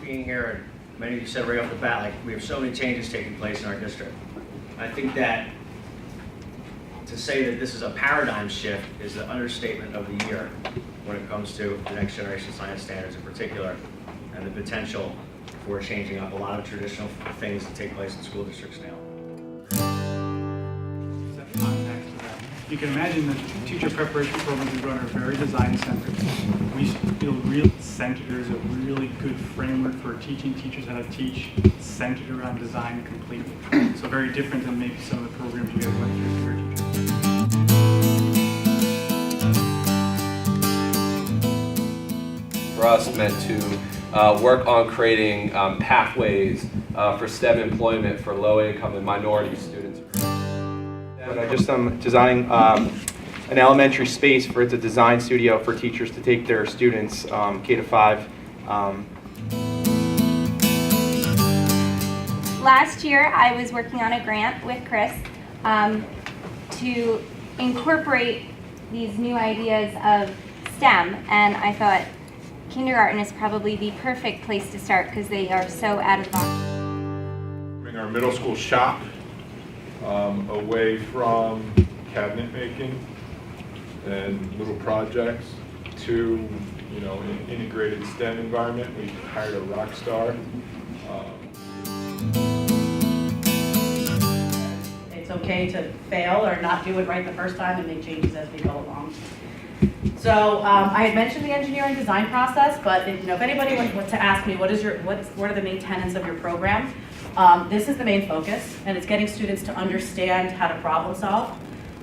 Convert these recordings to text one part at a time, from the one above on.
being here, and many of you said right off the bat, like, we have so many changes taking place in our district. I think that to say that this is a paradigm shift is the understatement of the year when it comes to the next generation science standards in particular, and the potential for changing up a lot of traditional things that take place in school districts now. You can imagine that teacher preparation programs we run are very design-centered. We feel real centered. There's a really good framework for teaching teachers how to teach, centered around design completely. So very different than maybe some of the programs you guys went through for your teachers. For us, meant to work on creating pathways for STEM employment for low-income and minority students. But I just am designing an elementary space for it's a design studio for teachers to take their students K to 5. Last year I was working on a grant with Chris to incorporate these new ideas of STEM, and I thought kindergarten is probably the perfect place to start because they are so out of the box. Bring our middle school shop away from cabinet making and little projects to, you know, an integrated STEM environment. We hired a rock star. It's okay to fail or not do it right the first time and make changes as we go along. So I had mentioned the engineering design process, but if anybody were to ask me what are the main tenets of your program, this is the main focus, and it's getting students to understand how to problem solve.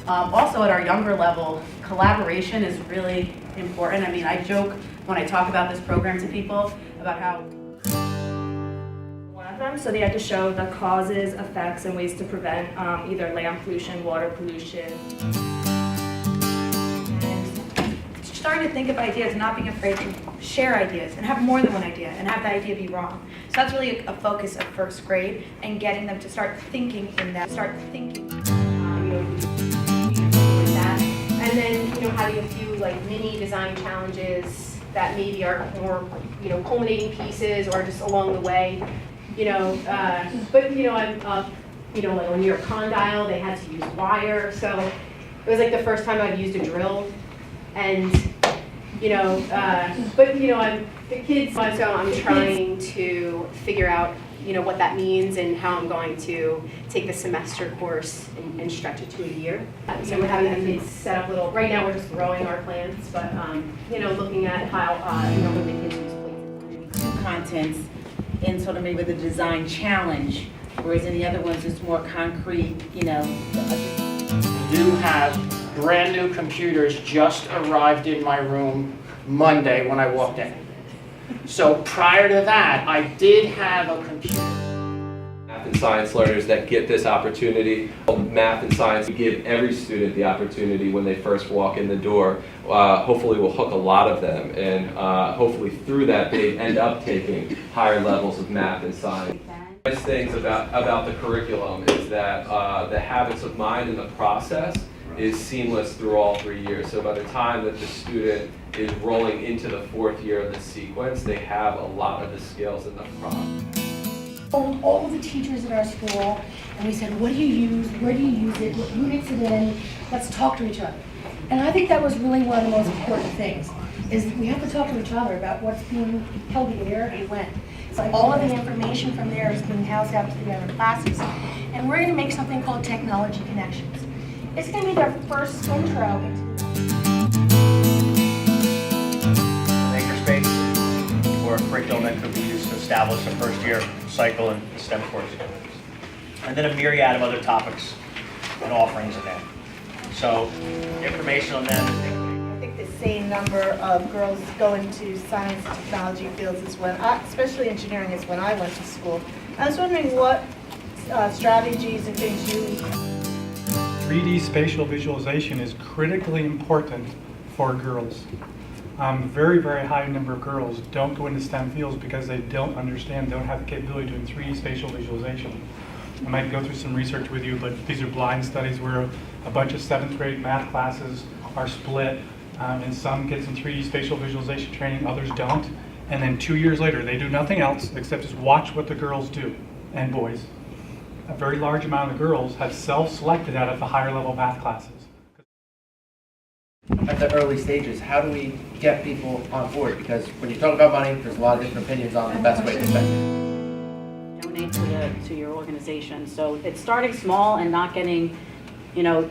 Also at our younger level, collaboration is really important. I mean, I joke when I talk about this program to people about how one of them, so they had to show the causes, effects, and ways to prevent either land pollution, water pollution. Starting to think of ideas and not being afraid to share ideas and have more than one idea and have that idea be wrong. So that's really a focus of first grade and getting them to start thinking in that, And then, having a few like mini design challenges that maybe are more, culminating pieces or just along the way, but I'm up, like on New York condyle, they had to use wire, so it was like the first time I've used a drill. And I'm the kids, so I'm trying to figure out, what that means and how I'm going to take the semester course and stretch it to a year. So we're having the kids set up right now we're just growing our plants, but, looking at how, when the kids use plates. Contents in sort of maybe the design challenge, whereas in the other ones it's more concrete, We do have brand new computers just arrived in my room Monday when I walked in. So prior to that, I did have a computer. Math and science learners that get this opportunity, math and science, we give every student the opportunity when they first walk in the door. Hopefully we'll hook a lot of them, and hopefully through that they end up taking higher levels of math and science. Nice things about the curriculum is that the habits of mind in the process is seamless through all 3 years. So by the time that the student is rolling into the 4th year of the sequence, they have a lot of the skills in the process. All of the teachers at our school, and we said, what do you use? Where do you use it? What units it in? Let's talk to each other. And I think that was really one of the most important things, is we have to talk to each other about what's being held here and when. So all of the information from there is being housed out to the other classes. And we're going to make something called Technology Connections. It's going to be their first intro into Makerspace, or a curriculum that could be used to establish a first-year cycle in STEM courses. And then a myriad of other topics and offerings in there. So, information on them. I think the same number of girls go into science and technology fields as when, especially engineering, as when I went to school. I was wondering what strategies and things you 3D spatial visualization is critically important for girls. Very, very high number of girls don't go into STEM fields because they don't understand, don't have the capability of doing 3D spatial visualization. I might go through some research with you, but these are blind studies where a bunch of 7th grade math classes are split, and some get some 3D spatial visualization training, others don't. and then 2 years later, they do nothing else except just watch what the girls do, and boys. A very large amount of girls have self-selected out of the higher level math classes. At the early stages, how do we get people on board? Because when you talk about money, there's a lot of different opinions on the best way to spend it. Donate to your organization. So it's starting small and not getting, you know,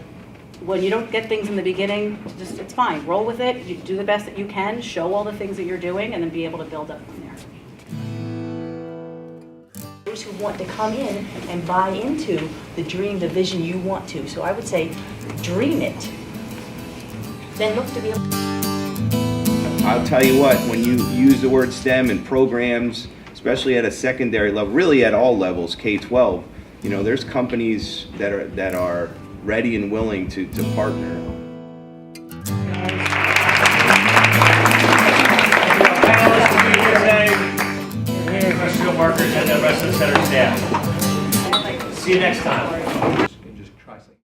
when you don't get things in the beginning, just, it's fine. Roll with it. You do the best that you can, show all the things that you're doing, and then be able to build up from there. Those who want to come in and buy into the dream, the vision you want to. So I would say, dream it. Then look to be able. I'll tell you what, when you use the word STEM in programs, especially at a secondary level, really at all levels, K-12, you know, there's companies that are ready and willing to partner. Here's our field markers and the rest of the center staff. See you next time.